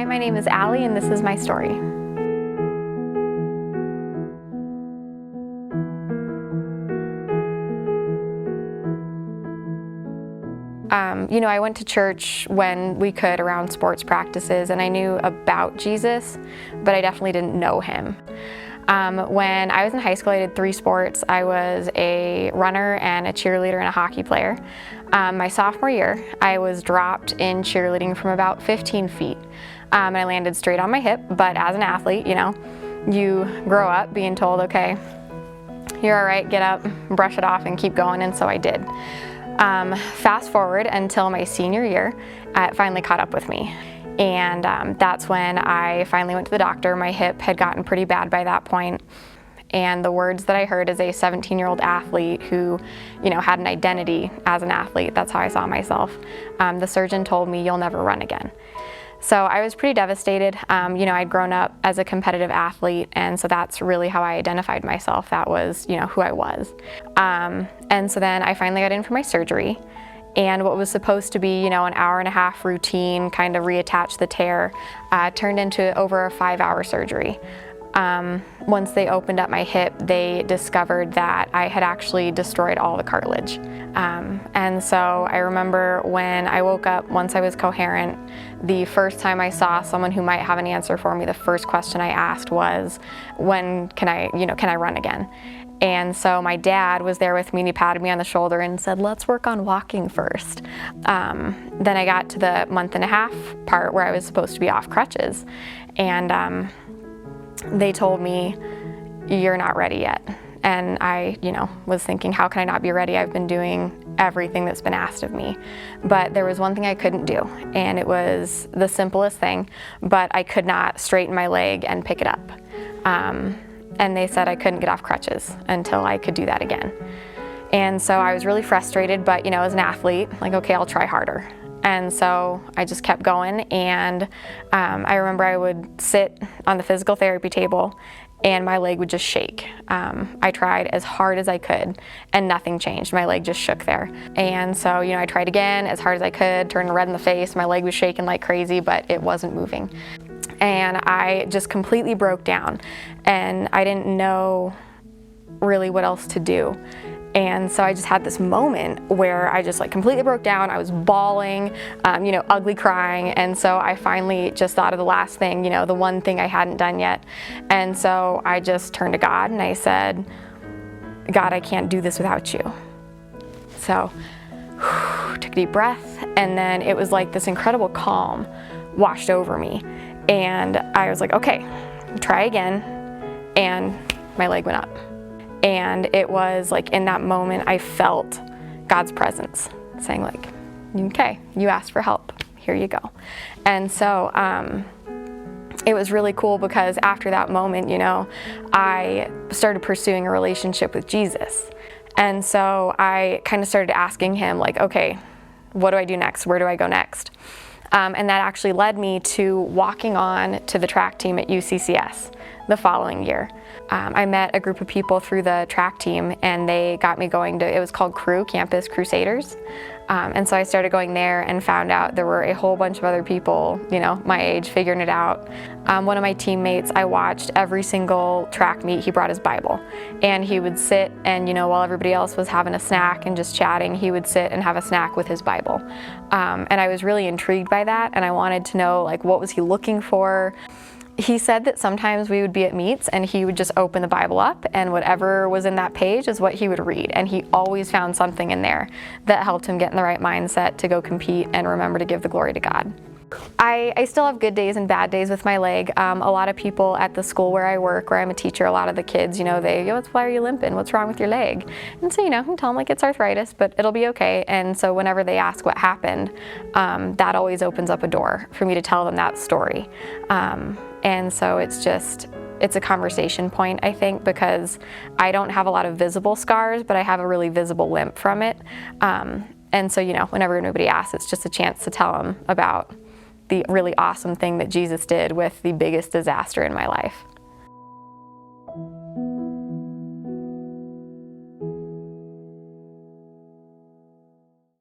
Hi, my name is Allie, and this is my story. I went to church when we could around sports practices, and I knew about Jesus, but I definitely didn't know him. When I was in high school, I did 3 sports. I was a runner and a cheerleader and a hockey player. My sophomore year, I was dropped in cheerleading from about 15 feet. And I landed straight on my hip, but as an athlete, you grow up being told, okay, you're all right, get up, brush it off, and keep going, and so I did. Fast forward until my senior year, it finally caught up with me. And that's when I finally went to the doctor. My hip had gotten pretty bad by that point. And the words that I heard as a 17-year-old athlete who, had an identity as an athlete, that's how I saw myself. The surgeon told me, "You'll never run again." So I was pretty devastated. I'd grown up as a competitive athlete, and so that's really how I identified myself. That was, who I was. And so then I finally got in for my surgery. And what was supposed to be, an hour-and-a-half routine, kind of reattach the tear, turned into over a 5-hour surgery. Once they opened up my hip, they discovered that I had actually destroyed all the cartilage. And so I remember when I woke up, once I was coherent, the first time I saw someone who might have an answer for me, the first question I asked was, when can I run again? And so my dad was there with me, and he patted me on the shoulder and said, "Let's work on walking first." Then I got to the month-and-a-half part where I was supposed to be off crutches. And they told me, "You're not ready yet." And I, was thinking, how can I not be ready? I've been doing everything that's been asked of me. But there was one thing I couldn't do, and it was the simplest thing, but I could not straighten my leg and pick it up. And they said I couldn't get off crutches until I could do that again. And so I was really frustrated, but as an athlete, like, okay, I'll try harder. And so I just kept going, and I remember I would sit on the physical therapy table and my leg would just shake. I tried as hard as I could and nothing changed. My leg just shook there. And so, I tried again as hard as I could, turned red in the face. My leg was shaking like crazy, but it wasn't moving. And I just completely broke down, and I didn't know really what else to do. And so I just had this moment where I just completely broke down. I was bawling, ugly crying. And so I finally just thought of the last thing, the one thing I hadn't done yet. And so I just turned to God and I said, "God, I can't do this without you." So took a deep breath, and then it was like this incredible calm washed over me. And I was like, okay, try again. And my leg went up. And it was like in that moment, I felt God's presence saying okay, you asked for help, here you go. And so it was really cool because after that moment, I started pursuing a relationship with Jesus. And so I kind of started asking him okay, what do I do next? Where do I go next? And that actually led me to walking on to the track team at UCCS the following year. I met a group of people through the track team, and they got me going to, it was called Cru, Campus Crusaders. And so I started going there and found out there were a whole bunch of other people, my age, figuring it out. One of my teammates, I watched every single track meet. He brought his Bible, and he would sit and, while everybody else was having a snack and just chatting, he would sit and have a snack with his Bible. And I was really intrigued by that, and I wanted to know, what was he looking for? He said that sometimes we would be at meets and he would just open the Bible up, and whatever was in that page is what he would read. And he always found something in there that helped him get in the right mindset to go compete and remember to give the glory to God. I still have good days and bad days with my leg. A lot of people at the school where I work, where I'm a teacher, a lot of the kids, they go, why are you limping? What's wrong with your leg? And so, I tell them it's arthritis, but it'll be okay. And so whenever they ask what happened, that always opens up a door for me to tell them that story. And so it's a conversation point, I think, because I don't have a lot of visible scars, but I have a really visible limp from it. And so, whenever anybody asks, it's just a chance to tell them about the really awesome thing that Jesus did with the biggest disaster in my life.